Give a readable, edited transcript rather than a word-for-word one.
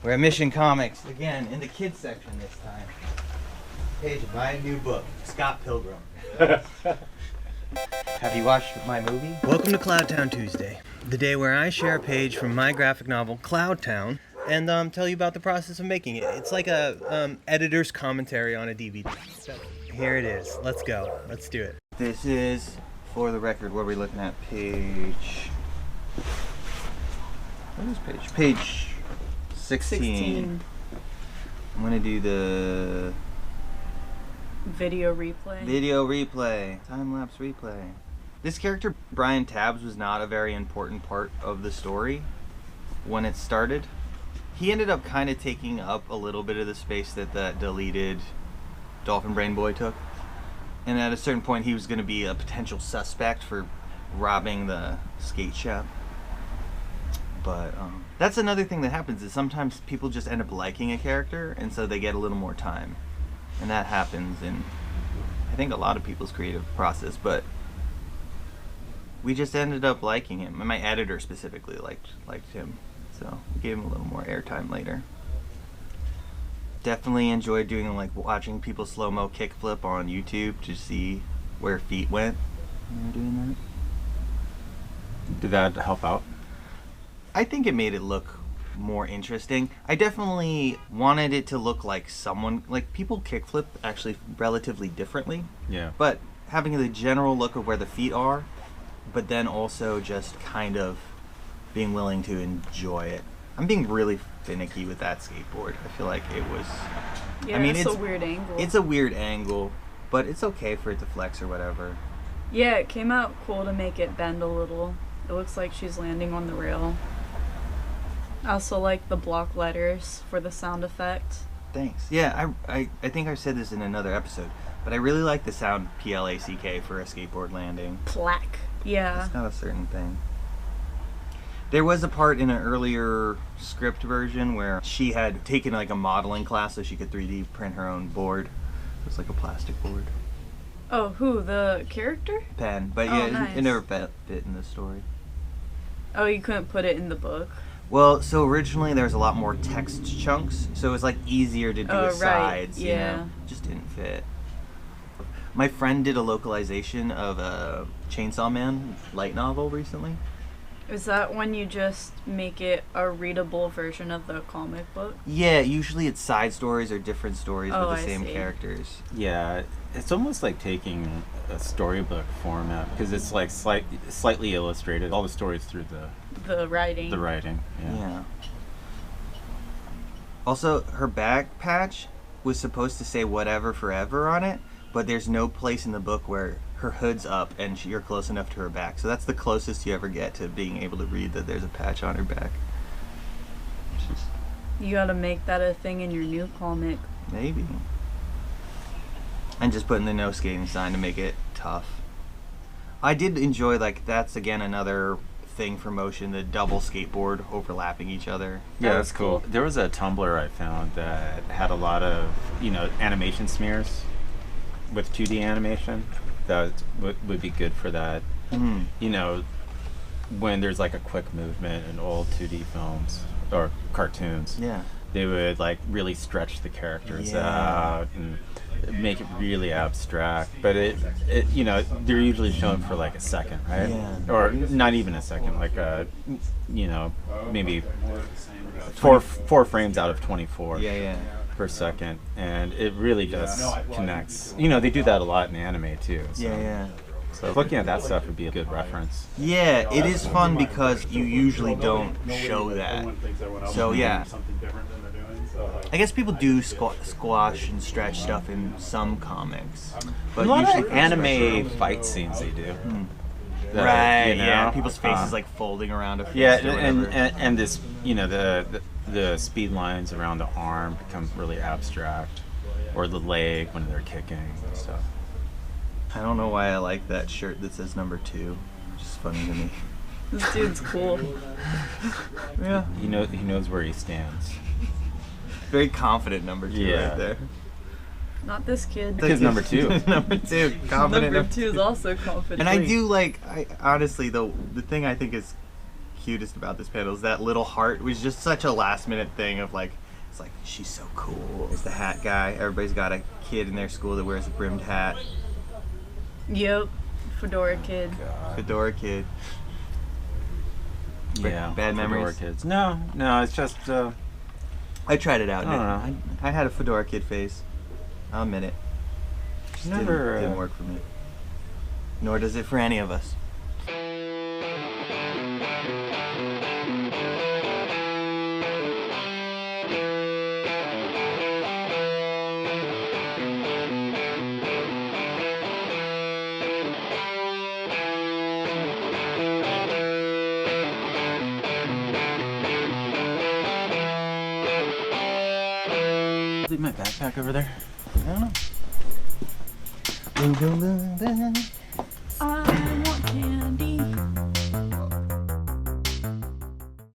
We're at Mission Comics again in the kids section this time. Page of my new book, Scott Pilgrim. Have you watched my movie? Welcome to Cloudtown Tuesday, the day where I share a page from my graphic novel, Cloudtown, and tell you about the process of making it. It's like a editor's commentary on a DVD. So here it is. Let's go. Let's do it. This is, for the record, what are we looking at? Page... What is page? Page 16. I'm going to do the... Video replay. Time-lapse replay. This character, Brian Tabbs, was not a very important part of the story when it started. He ended up kind of taking up a little bit of the space that the deleted Dolphin Brain Boy took. And at a certain point, he was going to be a potential suspect for robbing the skate shop. But that's another thing that happens, is sometimes people just end up liking a character, and so they get a little more time. And that happens in, I think, a lot of people's creative process, but we just ended up liking him. And my editor specifically liked him, so we gave him a little more airtime later. Definitely enjoyed doing, like, watching people slow-mo kickflip on YouTube to see where feet went when they were doing that. Did that help out? I think it made it look more interesting. I definitely wanted it to look like someone, like, people kickflip actually relatively differently. Yeah. But having the general look of where the feet are, but then also just kind of being willing to enjoy it. I'm being really finicky with that skateboard. I feel like it was... Yeah, I mean, it's a weird angle. It's a weird angle, but it's okay for it to flex or whatever. Yeah, it came out cool to make it bend a little. It looks like she's landing on the rail. I also like the block letters for the sound effect. Thanks. Yeah, I think I've said this in another episode, but I really like the sound PLACK for a skateboard landing. Plaque. Yeah. It's not a certain thing. There was a part in an earlier script version where she had taken like a modeling class so she could 3D print her own board. It was like a plastic board. Oh, who? The character? Pen. But Oh, yeah, nice. it never fit in the story. Oh, you couldn't put it in the book? Well, so originally there was a lot more text chunks, so it was like easier to do the sides, yeah. you know? Just didn't fit. My friend did a localization of a Chainsaw Man light novel recently. Is that when you just make it a readable version of the comic book? Yeah, usually it's side stories or different stories with the I same see. characters. Yeah, it's almost like taking a storybook format, because it's like slightly illustrated. All the stories through The writing. the writing. Yeah. Also, her back patch was supposed to say whatever forever on it, but there's no place in the book where her hood's up and you're close enough to her back. So that's the closest you ever get to being able to read that there's a patch on her back. You gotta make that a thing in your new comic. Maybe. And just putting the no skating sign to make it tough. I did enjoy, like, that's again another thing for motion, the double skateboard overlapping each other. Yeah, That that's was cool. cool. There was a Tumblr I found that had a lot of, animation smears with 2D animation that would be good for that. Mm. When there's like a quick movement in old 2D films or cartoons, Yeah. they would like really stretch the characters Yeah. out and make it really abstract. But it they're usually shown for like a second, right? Yeah. Or not even a second, like maybe four frames out of 24 Yeah. per second, and it really just connects. They do that a lot in anime too. So. Yeah. So looking at that stuff would be a good reference. Yeah, it is fun because you usually don't show that. So yeah, I guess people do squash and stretch stuff in some comics, but A lot usually of anime fight scenes they do. That, right? Yeah, people's faces like folding around a fist. Yeah, or whatever. and this the speed lines around the arm become really abstract, or the leg when they're kicking and stuff. I don't know why I like that shirt that says number 2. Which is funny to me. This dude's cool. Yeah. He knows where he stands. Very confident number 2 Yeah. right there. Not this kid. Kid's number 2. Number 2. Confident Number 2 is also confident. And I do like, honestly, the thing I think is cutest about this panel is that little heart was just such a last minute thing of like, it's like, she's so cool. There's the hat guy. Everybody's got a kid in their school that wears a brimmed hat. Yep. Fedora kid. God. Fedora kid. Yeah. Bad memories? Fedora kids. No, it's just. I tried it out. I don't know. I had a Fedora kid face. I'll admit it. Just didn't work for me. Nor does it for any of us. Leave my backpack over there. I don't know.